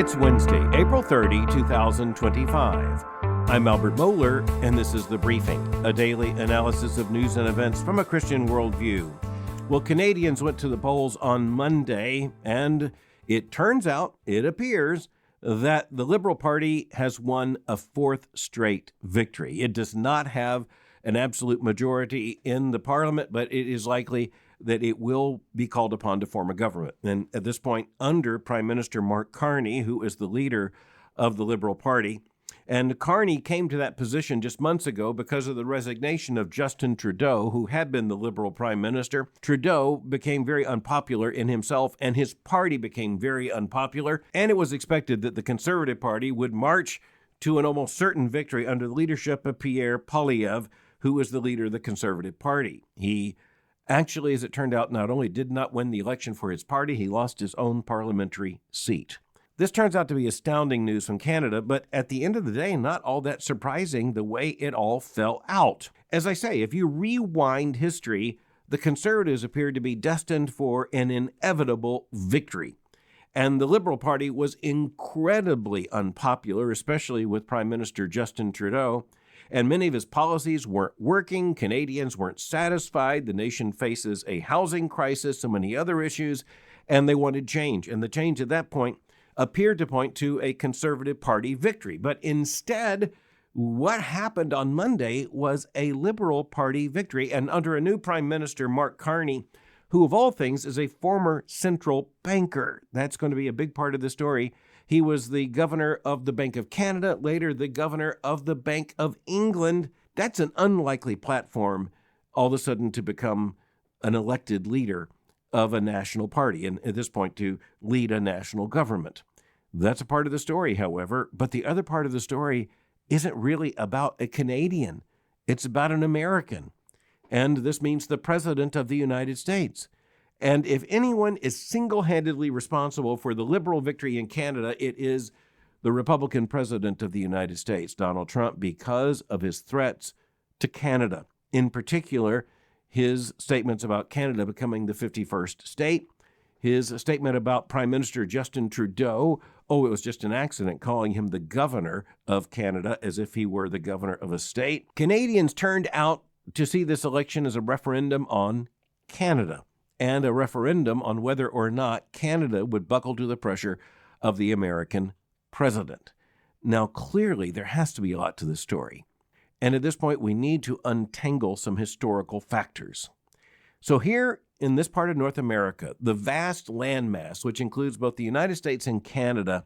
It's Wednesday, April 30, 2025. I'm Albert Mohler, and this is The Briefing, a daily analysis of news and events from a Christian worldview. Well, Canadians went to the polls on Monday, and it turns out, it appears, that the Liberal Party has won a fourth straight victory. It does not have an absolute majority in the parliament, but it is likely that it will be called upon to form a government. And at this point, under Prime Minister Mark Carney, who is the leader of the Liberal Party. And Carney came to that position just months ago because of the resignation of Justin Trudeau, who had been the Liberal Prime Minister. Trudeau became very unpopular in himself, and his party became very unpopular. And it was expected that the Conservative Party would march to an almost certain victory under the leadership of Pierre Poilievre, who was the leader of the Conservative Party. He actually, as it turned out, not only did not win the election for his party, he lost his own parliamentary seat. This turns out to be astounding news from Canada, but at the end of the day, not all that surprising the way it all fell out. As I say, if you rewind history, the Conservatives appeared to be destined for an inevitable victory. And the Liberal Party was incredibly unpopular, especially with Prime Minister Justin Trudeau. And many of his policies weren't working. Canadians weren't satisfied. The nation faces a housing crisis, and many other issues, and they wanted change. And the change at that point appeared to point to a Conservative Party victory. But instead, what happened on Monday was a Liberal Party victory. And under a new Prime Minister, Mark Carney, who of all things is a former central banker. That's going to be a big part of the story. He was the governor of the Bank of Canada, later the governor of the Bank of England. That's an unlikely platform all of a sudden to become an elected leader of a national party, and at this point to lead a national government. That's a part of the story, however, but the other part of the story isn't really about a Canadian. It's about an American, and this means the President of the United States. And if anyone is single-handedly responsible for the Liberal victory in Canada, it is the Republican President of the United States, Donald Trump, because of his threats to Canada. In particular, his statements about Canada becoming the 51st state, his statement about Prime Minister Justin Trudeau, it was just an accident, calling him the governor of Canada as if he were the governor of a state. Canadians turned out to see this election as a referendum on Canada, and a referendum on whether or not Canada would buckle to the pressure of the American president. Now, clearly, there has to be a lot to this story. And at this point, we need to untangle some historical factors. So here in this part of North America, the vast landmass, which includes both the United States and Canada,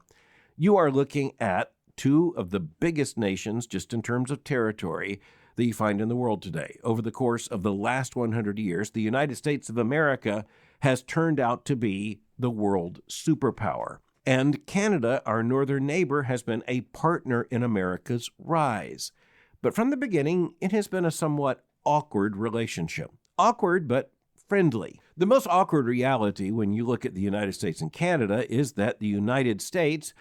you are looking at two of the biggest nations, just in terms of territory, that you find in the world today. Over the course of the last 100 years, the United States of America has turned out to be the world superpower. And Canada, our northern neighbor, has been a partner in America's rise. But from the beginning, it has been a somewhat awkward relationship. Awkward, but friendly. The most awkward reality when you look at the United States and Canada is that the United States,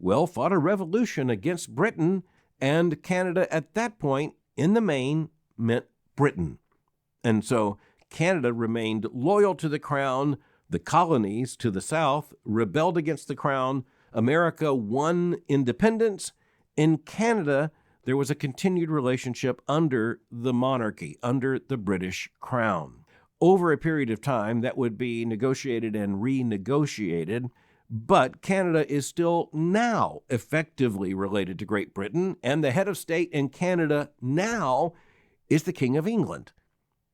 fought a revolution against Britain, and Canada at that point, in the main, meant Britain. And so Canada remained loyal to the crown. The colonies to the south rebelled against the crown. America won independence. In Canada, there was a continued relationship under the monarchy, under the British crown. Over a period of time, that would be negotiated and renegotiated, but Canada is still now effectively related to Great Britain, and the head of state in Canada now is the King of England.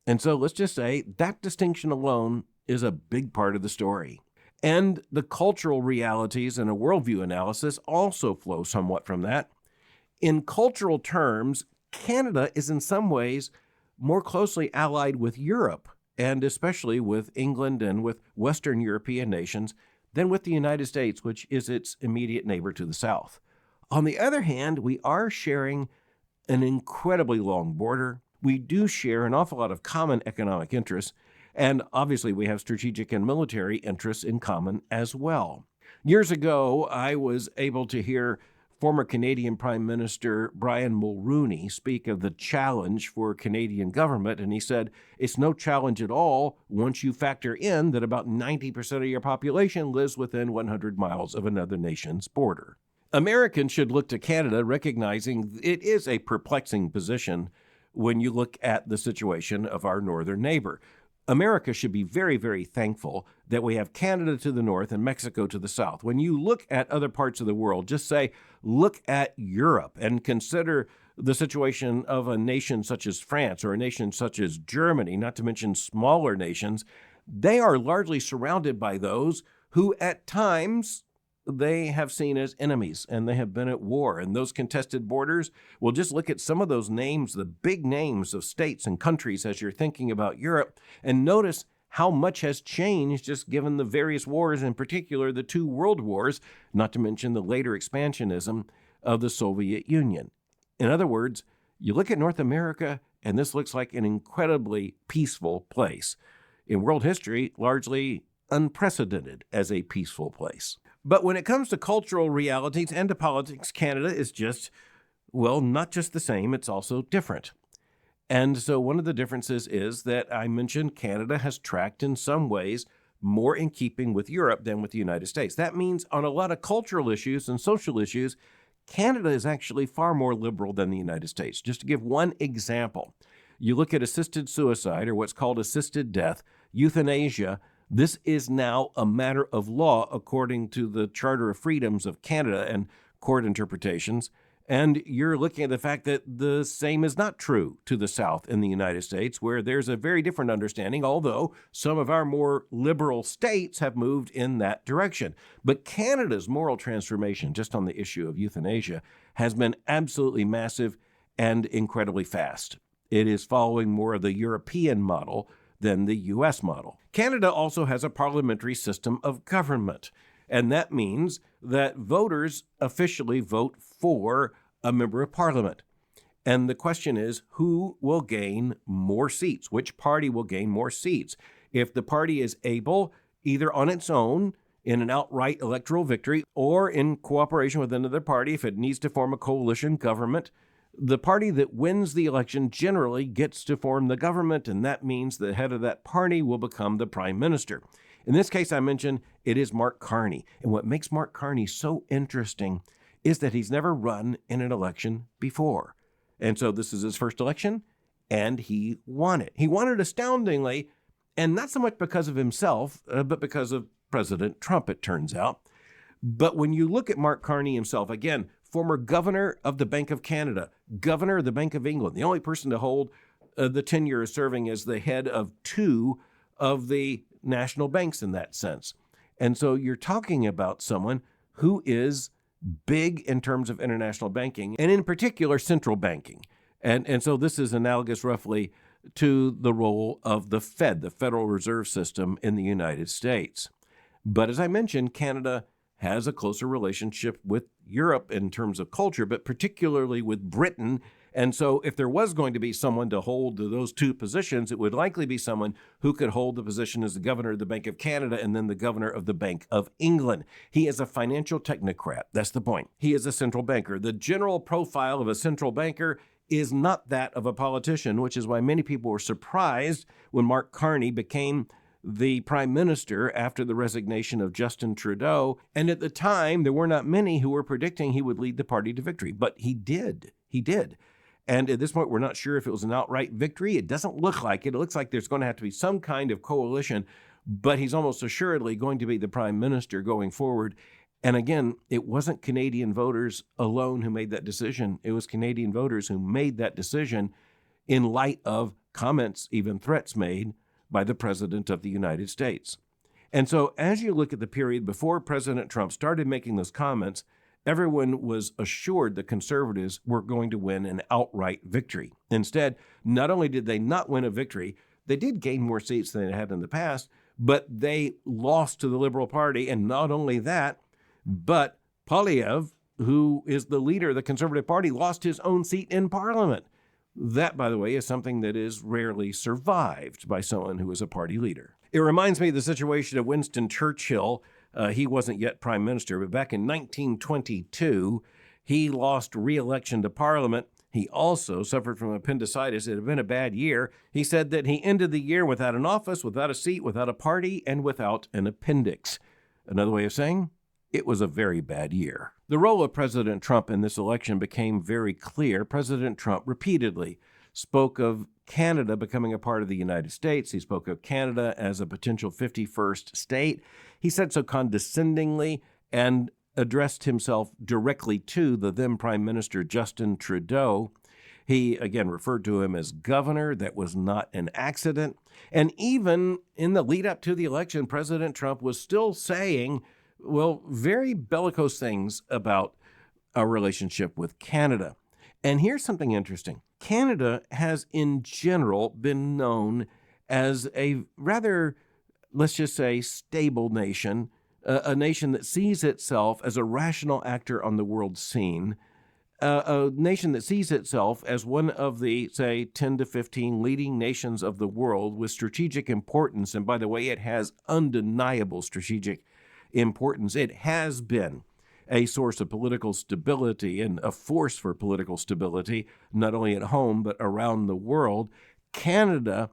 And so let's just say that distinction alone is a big part of the story. And the cultural realities and a worldview analysis also flow somewhat from that. In cultural terms, Canada is in some ways more closely allied with Europe, and especially with England and with Western European nations, than with the United States, which is its immediate neighbor to the south. On the other hand, we are sharing an incredibly long border. We do share an awful lot of common economic interests, and obviously we have strategic and military interests in common as well. Years ago, I was able to hear former Canadian Prime Minister Brian Mulroney speak of the challenge for Canadian government, and he said, it's no challenge at all once you factor in that about 90% of your population lives within 100 miles of another nation's border. Americans should look to Canada, recognizing it is a perplexing position when you look at the situation of our northern neighbor. America should be very, very thankful that we have Canada to the north and Mexico to the south. When you look at other parts of the world, just say, look at Europe and consider the situation of a nation such as France or a nation such as Germany, not to mention smaller nations. They are largely surrounded by those who at times they have seen as enemies, and they have been at war. And those contested borders, well, just look at some of those names, the big names of states and countries as you're thinking about Europe, and notice how much has changed just given the various wars, in particular the two world wars, not to mention the later expansionism of the Soviet Union. In other words, you look at North America, and this looks like an incredibly peaceful place. In world history, largely unprecedented as a peaceful place. But when it comes to cultural realities and to politics, Canada is just, well, not just the same, it's also different. And so one of the differences is that I mentioned Canada has tracked in some ways more in keeping with Europe than with the United States. That means on a lot of cultural issues and social issues, Canada is actually far more liberal than the United States. Just to give one example, you look at assisted suicide or what's called assisted death, euthanasia. This is now a matter of law according to the Charter of Freedoms of Canada and court interpretations. And you're looking at the fact that the same is not true to the South in the United States, where there's a very different understanding, although some of our more liberal states have moved in that direction. But Canada's moral transformation, just on the issue of euthanasia, has been absolutely massive and incredibly fast. It is following more of the European model than the U.S. model. Canada also has a parliamentary system of government, and that means that voters officially vote for a member of parliament. And the question is, who will gain more seats? Which party will gain more seats? If the party is able, either on its own, in an outright electoral victory, or in cooperation with another party, if it needs to form a coalition government, the party that wins the election generally gets to form the government, and that means the head of that party will become the prime minister. In this case, I mentioned it is Mark Carney. And what makes Mark Carney so interesting is that he's never run in an election before. And so this is his first election, and he won it. He won it astoundingly, and not so much because of himself, but because of President Trump, it turns out. But when you look at Mark Carney himself, again, former governor of the Bank of Canada, governor of the Bank of England, the only person to hold the tenure of serving as the head of two of the national banks in that sense. And so you're talking about someone who is big in terms of international banking, and in particular, central banking. And so this is analogous roughly to the role of the Fed, the Federal Reserve System in the United States. But as I mentioned, Canada has a closer relationship with Europe in terms of culture, but particularly with Britain. And so if there was going to be someone to hold those two positions, it would likely be someone who could hold the position as the governor of the Bank of Canada and then the governor of the Bank of England. He is a financial technocrat. That's the point. He is a central banker. The general profile of a central banker is not that of a politician, which is why many people were surprised when Mark Carney became the prime minister after the resignation of Justin Trudeau. And at the time, there were not many who were predicting he would lead the party to victory. But he did. He did. And at this point, we're not sure if it was an outright victory. It doesn't look like it. It looks like there's going to have to be some kind of coalition. But he's almost assuredly going to be the prime minister going forward. And again, it wasn't Canadian voters alone who made that decision. It was Canadian voters who made that decision in light of comments, even threats made by the President of the United States. And so as you look at the period before President Trump started making those comments, everyone was assured the conservatives were going to win an outright victory. Instead, not only did they not win a victory, they did gain more seats than they had in the past, but they lost to the Liberal Party. And not only that, but Poilievre, who is the leader of the Conservative Party, lost his own seat in Parliament. That, by the way, is something that is rarely survived by someone who is a party leader. It reminds me of the situation of Winston Churchill. He wasn't yet prime minister, but back in 1922, He lost re-election to Parliament. He also suffered from appendicitis. It had been a bad year. He said that he ended the year without an office, without a seat, without a party, and without an appendix. Another way of saying, it was a very bad year. The role of President Trump in this election became very clear. President Trump repeatedly spoke of Canada becoming a part of the United States. He spoke of Canada as a potential 51st state. He said so condescendingly and addressed himself directly to the then Prime Minister Justin Trudeau. He, again, referred to him as governor. That was not an accident. And even in the lead up to the election, President Trump was still saying, well, very bellicose things about our relationship with Canada. And here's something interesting. Canada has, in general, been known as a rather, let's just say, stable nation, a nation that sees itself as a rational actor on the world scene, a nation that sees itself as one of the, say, 10 to 15 leading nations of the world with strategic importance. And by the way, it has undeniable strategic importance. It has been a source of political stability and a force for political stability, not only at home, but around the world. Canada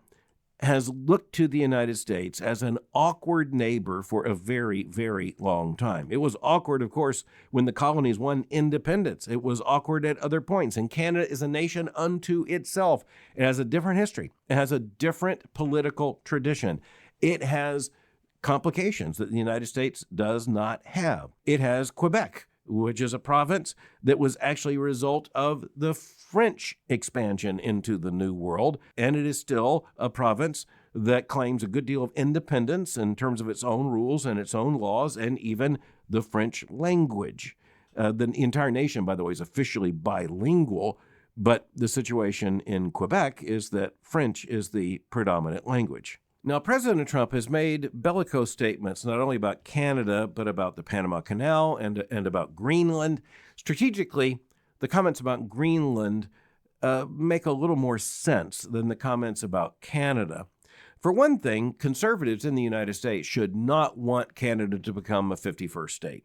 has looked to the United States as an awkward neighbor for a very, very long time. It was awkward, of course, when the colonies won independence. It was awkward at other points. And Canada is a nation unto itself. It has a different history. It has a different political tradition. It has complications that the United States does not have. It has Quebec, which is a province that was actually a result of the French expansion into the New World, and it is still a province that claims a good deal of independence in terms of its own rules and its own laws and even the French language. The entire nation, by the way, is officially bilingual, but the situation in Quebec is that French is the predominant language. Now, President Trump has made bellicose statements not only about Canada, but about the Panama Canal and about Greenland. Strategically, the comments about Greenland make a little more sense than the comments about Canada. For one thing, conservatives in the United States should not want Canada to become a 51st state.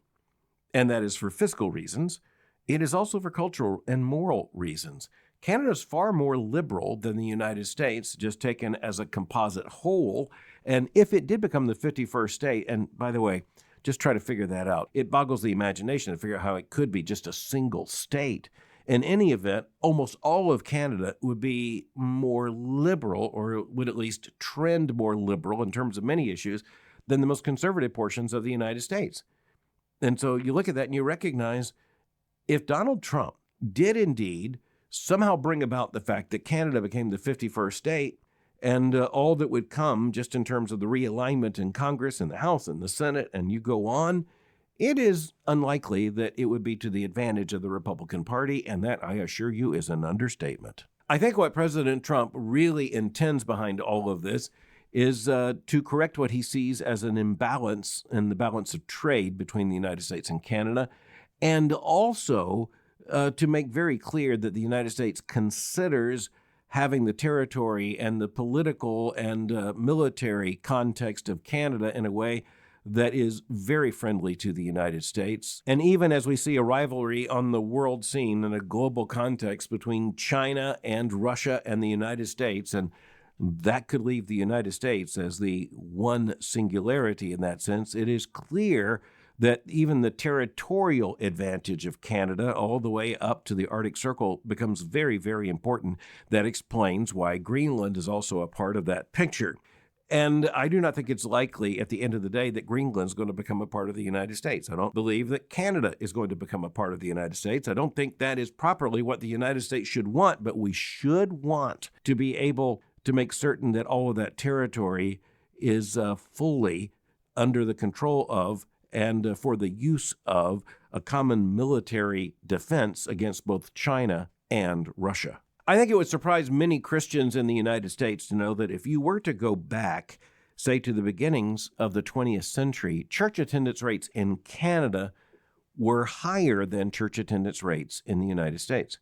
And that is for fiscal reasons. It is also for cultural and moral reasons. Canada is far more liberal than the United States, just taken as a composite whole. And if it did become the 51st state, and by the way, just try to figure that out. It boggles the imagination to figure out how it could be just a single state. In any event, almost all of Canada would be more liberal, or would at least trend more liberal in terms of many issues, than the most conservative portions of the United States. And so you look at that and you recognize if Donald Trump did indeed somehow bring about the fact that Canada became the 51st state and all that would come just in terms of the realignment in Congress and the House and the Senate, and you go on, it is unlikely that it would be to the advantage of the Republican Party, and that, I assure you, is an understatement. I think what President Trump really intends behind all of this is to correct what he sees as an imbalance in the balance of trade between the United States and Canada, and also to make very clear that the United States considers having the territory and the political and military context of Canada in a way that is very friendly to the United States. And even as we see a rivalry on the world scene in a global context between China and Russia and the United States, and that could leave the United States as the one singularity in that sense, it is clear that even the territorial advantage of Canada all the way up to the Arctic Circle becomes very, very important. That explains why Greenland is also a part of that picture. And I do not think it's likely at the end of the day that Greenland is going to become a part of the United States. I don't believe that Canada is going to become a part of the United States. I don't think that is properly what the United States should want, but we should want to be able to make certain that all of that territory is fully under the control of and for the use of a common military defense against both China and Russia. I think it would surprise many Christians in the United States to know that if you were to go back, say, to the beginnings of the 20th century, church attendance rates in Canada were higher than church attendance rates in the United States.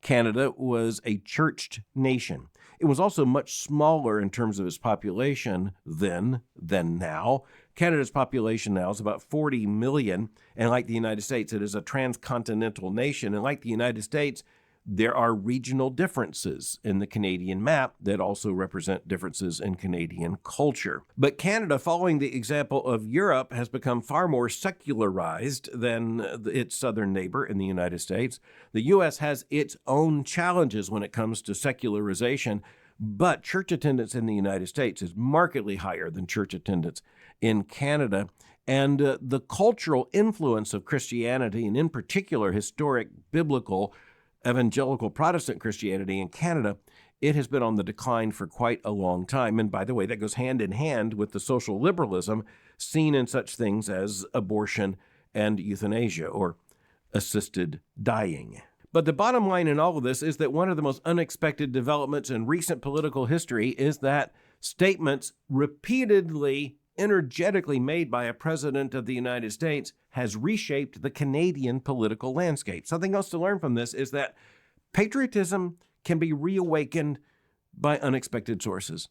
Canada was a churched nation. It was also much smaller in terms of its population then than now. Canada's population now is about 40 million, and like the United States, it is a transcontinental nation. And like the United States, there are regional differences in the Canadian map that also represent differences in Canadian culture. But Canada, following the example of Europe, has become far more secularized than its southern neighbor in the United States. The U.S. has its own challenges when it comes to secularization, but church attendance in the United States is markedly higher than church attendance in Canada. And the cultural influence of Christianity, and in particular historic biblical evangelical Protestant Christianity in Canada, it has been on the decline for quite a long time. And by the way, that goes hand in hand with the social liberalism seen in such things as abortion and euthanasia, or assisted dying. But the bottom line in all of this is that one of the most unexpected developments in recent political history is that statements repeatedly, energetically made by a president of the United States has reshaped the Canadian political landscape. Something else to learn from this is that patriotism can be reawakened by unexpected sources.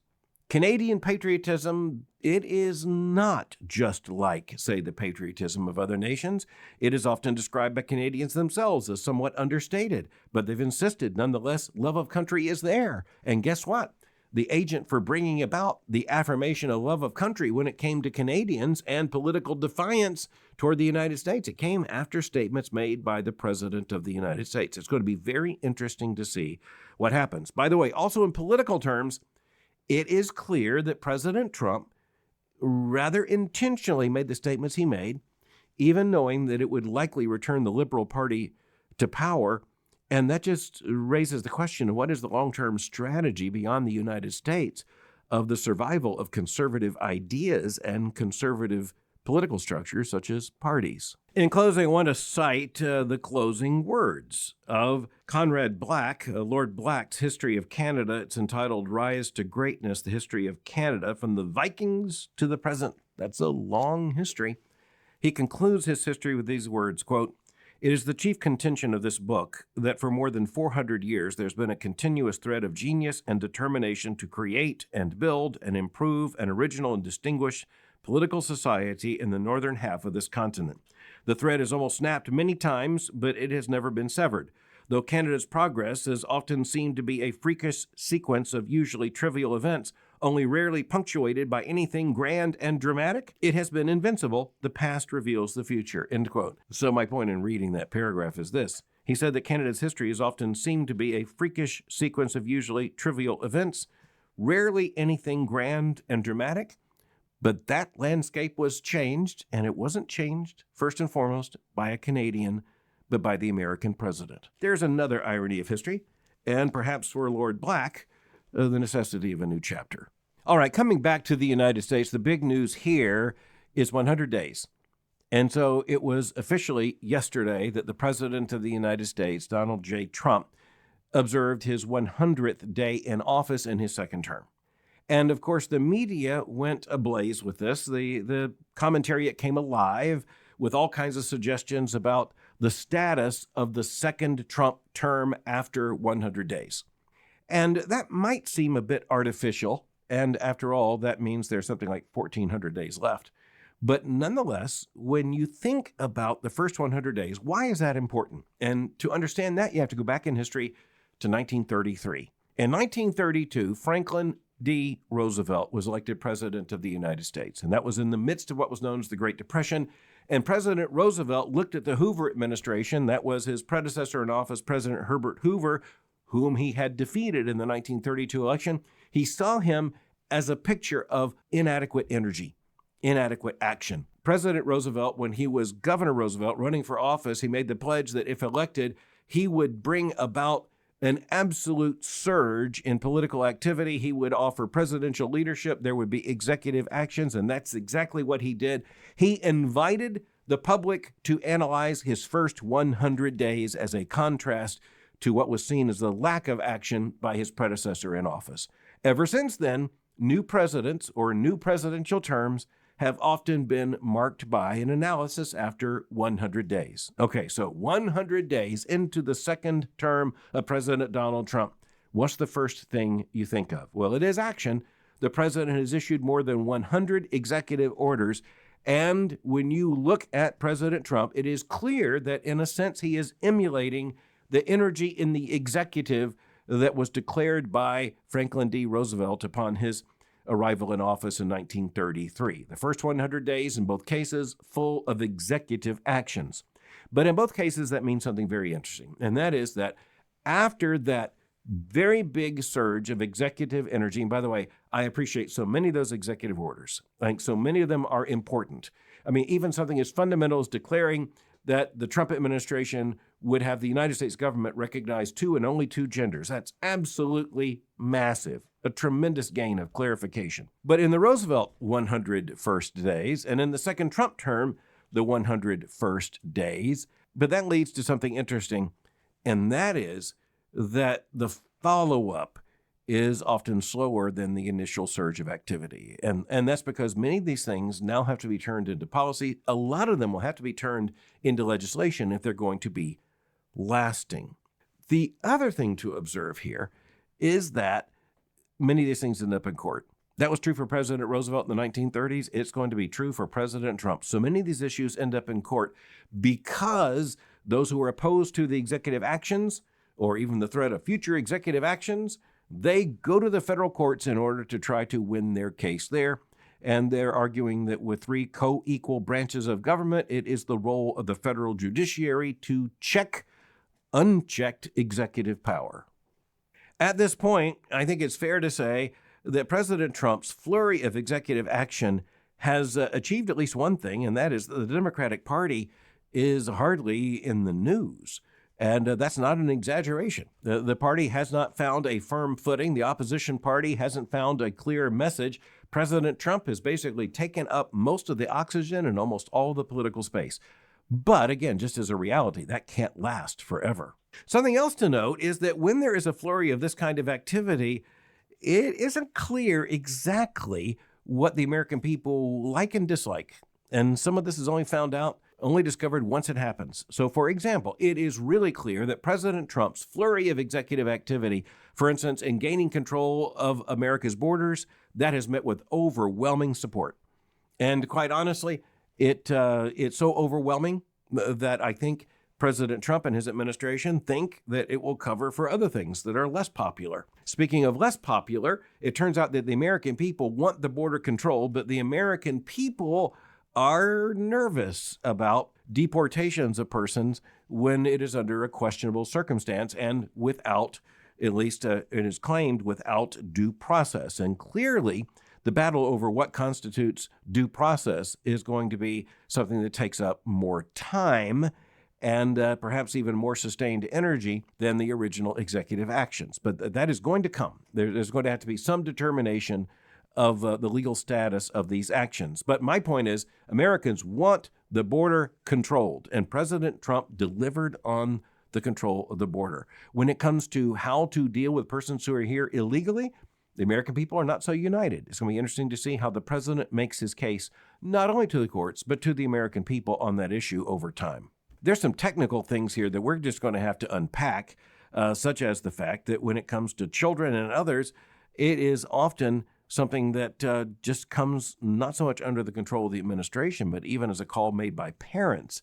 Canadian patriotism, it is not just like, say, the patriotism of other nations. It is often described by Canadians themselves as somewhat understated, but they've insisted, nonetheless, love of country is there. And guess what? The agent for bringing about the affirmation of love of country when it came to Canadians and political defiance toward the United States, it came after statements made by the President of the United States. It's going to be very interesting to see what happens. By the way, also in political terms, it is clear that President Trump rather intentionally made the statements he made, even knowing that it would likely return the Liberal Party to power. And that just raises the question of what is the long-term strategy beyond the United States of the survival of conservative ideas and conservative political structures such as parties. In closing, I want to cite the closing words of Conrad Black, Lord Black's History of Canada. It's entitled Rise to Greatness, the History of Canada, from the Vikings to the Present. That's a long history. He concludes his history with these words, quote, "It is the chief contention of this book that for more than 400 years there's been a continuous thread of genius and determination to create and build and improve an original and distinguished political society in the northern half of this continent. The thread has almost snapped many times, but it has never been severed. Though Canada's progress has often seemed to be a freakish sequence of usually trivial events, only rarely punctuated by anything grand and dramatic, it has been invincible. The past reveals the future," end quote. So my point in reading that paragraph is this. He said that Canada's history has often seemed to be a freakish sequence of usually trivial events, rarely anything grand and dramatic, but that landscape was changed, and it wasn't changed, first and foremost, by a Canadian, but by the American president. There's another irony of history, and perhaps for Lord Black, the necessity of a new chapter. All right, coming back to the United States, the big news here is 100 days. And so it was officially yesterday that the President of the United States, Donald J. Trump, observed his 100th day in office in his second term. And of course, the media went ablaze with this. The commentariat came alive with all kinds of suggestions about the status of the second Trump term after 100 days. And that might seem a bit artificial. And after all, that means there's something like 1,400 days left. But nonetheless, when you think about the first 100 days, why is that important? And to understand that, you have to go back in history to 1933. In 1932, Franklin D. Roosevelt was elected president of the United States, and that was in the midst of what was known as the Great Depression. And President Roosevelt looked at the Hoover administration, that was his predecessor in office, President Herbert Hoover, whom he had defeated in the 1932 election. He saw him as a picture of inadequate energy, inadequate action. President Roosevelt, when he was Governor Roosevelt running for office, he made the pledge that if elected, he would bring about an absolute surge in political activity. He would offer presidential leadership. There would be executive actions, and that's exactly what he did. He invited the public to analyze his first 100 days as a contrast to what was seen as the lack of action by his predecessor in office. Ever since then, new presidents or new presidential terms have often been marked by an analysis after 100 days. Okay, so 100 days into the second term of President Donald Trump, what's the first thing you think of? Well, it is action. The president has issued more than 100 executive orders. And when you look at President Trump, it is clear that in a sense he is emulating the energy in the executive that was declared by Franklin D. Roosevelt upon his arrival in office in 1933. The first 100 days in both cases full of executive actions. But in both cases, that means something very interesting. And that is that after that very big surge of executive energy, and by the way, I appreciate so many of those executive orders. I think so many of them are important. I mean, even something as fundamental as declaring that the Trump administration would have the United States government recognize 2 and only 2 genders. That's absolutely massive, a tremendous gain of clarification. But in the Roosevelt 100 first days, and in the second Trump term, the 100 first days, but that leads to something interesting, and that is that the follow-up is often slower than the initial surge of activity. And that's because many of these things now have to be turned into policy. A lot of them will have to be turned into legislation if they're going to be lasting. The other thing to observe here is that many of these things end up in court. That was true for President Roosevelt in the 1930s. It's going to be true for President Trump. So many of these issues end up in court because those who are opposed to the executive actions or even the threat of future executive actions, they go to the federal courts in order to try to win their case there. And they're arguing that with 3 co-equal branches of government, it is the role of the federal judiciary to check unchecked executive power. At this point, I think it's fair to say that President Trump's flurry of executive action has achieved at least one thing, and that is that the Democratic Party is hardly in the news. And that's not an exaggeration. The party has not found a firm footing. The opposition party hasn't found a clear message. President Trump has basically taken up most of the oxygen and almost all the political space. But again, just as a reality, that can't last forever. Something else to note is that when there is a flurry of this kind of activity, it isn't clear exactly what the American people like and dislike. And some of this is only discovered once it happens. So, for example, it is really clear that President Trump's flurry of executive activity, for instance, in gaining control of America's borders, that has met with overwhelming support. And quite honestly, it's so overwhelming that I think President Trump and his administration think that it will cover for other things that are less popular. Speaking of less popular, it turns out that the American people want the border controlled, but the American people are nervous about deportations of persons when it is under a questionable circumstance and without, at least it is claimed, without due process. And clearly, the battle over what constitutes due process is going to be something that takes up more time and perhaps even more sustained energy than the original executive actions. But that is going to come. There's going to have to be some determination of the legal status of these actions. But my point is, Americans want the border controlled, and President Trump delivered on the control of the border. When it comes to how to deal with persons who are here illegally, the American people are not so united. It's going to be interesting to see how the president makes his case, not only to the courts, but to the American people on that issue over time. There's some technical things here that we're just going to have to unpack, such as the fact that when it comes to children and others, it is often something that just comes not so much under the control of the administration, but even as a call made by parents.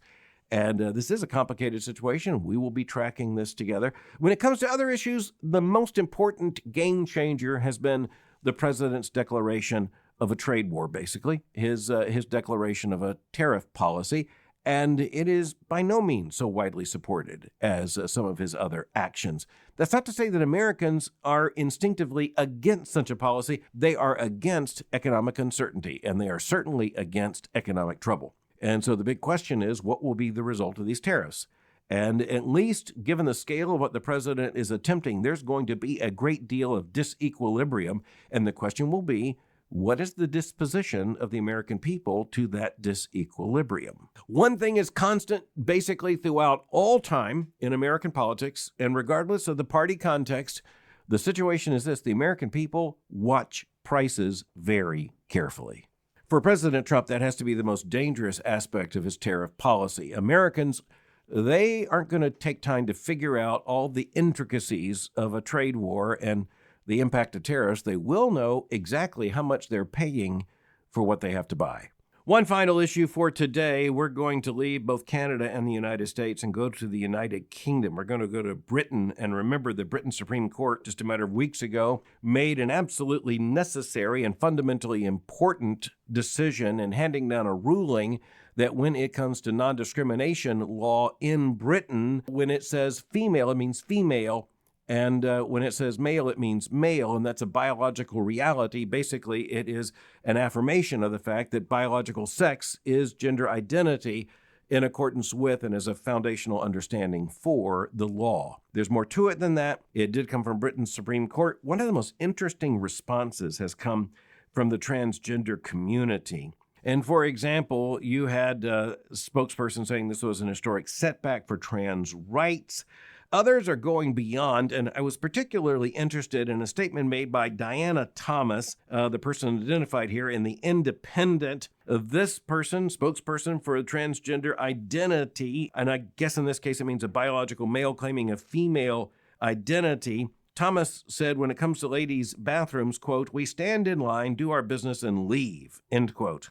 And this is a complicated situation. We will be tracking this together. When it comes to other issues, the most important game changer has been the president's declaration of a trade war, basically, his declaration of a tariff policy. And it is by no means so widely supported as some of his other actions. That's not to say that Americans are instinctively against such a policy. They are against economic uncertainty, and they are certainly against economic trouble. And so the big question is, what will be the result of these tariffs? And at least given the scale of what the president is attempting, there's going to be a great deal of disequilibrium. And the question will be, what is the disposition of the American people to that disequilibrium? One thing is constant basically throughout all time in American politics, and regardless of the party context, the situation is this: the American people watch prices very carefully. For President Trump, that has to be the most dangerous aspect of his tariff policy. Americans they aren't going to take time to figure out all the intricacies of a trade war and the impact of tariffs. They will know exactly how much they're paying for what they have to buy. One final issue for today. We're going to leave both Canada and the United States and go to the United Kingdom. We're going to go to Britain, and remember the Britain Supreme Court just a matter of weeks ago made an absolutely necessary and fundamentally important decision in handing down a ruling that when it comes to non-discrimination law in Britain, when it says female, it means female. And when it says male, it means male, and that's a biological reality. Basically, it is an affirmation of the fact that biological sex is gender identity in accordance with and as a foundational understanding for the law. There's more to it than that. It did come from Britain's Supreme Court. One of the most interesting responses has come from the transgender community. And for example, you had a spokesperson saying this was an historic setback for trans rights. Others are going beyond, and I was particularly interested in a statement made by Diana Thomas, the person identified here in The Independent. This person, spokesperson for transgender identity, and I guess in this case it means a biological male claiming a female identity. Thomas said, when it comes to ladies' bathrooms, quote, "We stand in line, do our business, and leave," end quote.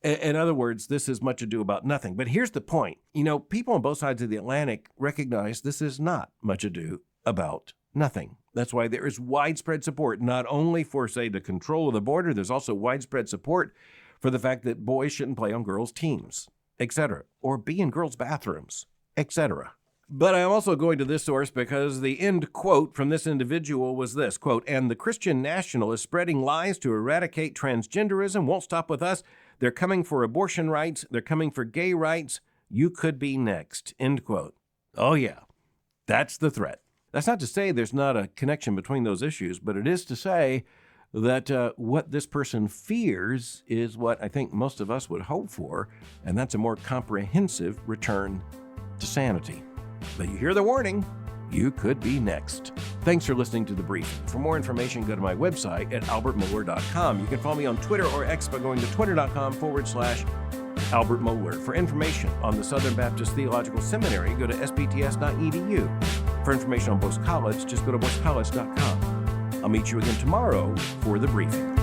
In other words, this is much ado about nothing. But here's the point. People on both sides of the Atlantic recognize this is not much ado about nothing. That's why there is widespread support, not only for, say, the control of the border, there's also widespread support for the fact that boys shouldn't play on girls' teams, etc., or be in girls' bathrooms, etc. But I'm also going to this source because the end quote from this individual was this, quote, "And the Christian National is spreading lies to eradicate transgenderism. Won't stop with us. They're coming for abortion rights. They're coming for gay rights. You could be next," end quote. Oh, yeah, that's the threat. That's not to say there's not a connection between those issues, but it is to say that what this person fears is what I think most of us would hope for, and that's a more comprehensive return to sanity. But you hear the warning. You could be next. Thanks for listening to The Briefing. For more information, go to my website at albertmohler.com. You can follow me on Twitter or X by going to twitter.com/Albert Mohler. For information on the Southern Baptist Theological Seminary, go to sbts.edu. For information on Boyce College, just go to boycecollege.com. I'll meet you again tomorrow for The Briefing.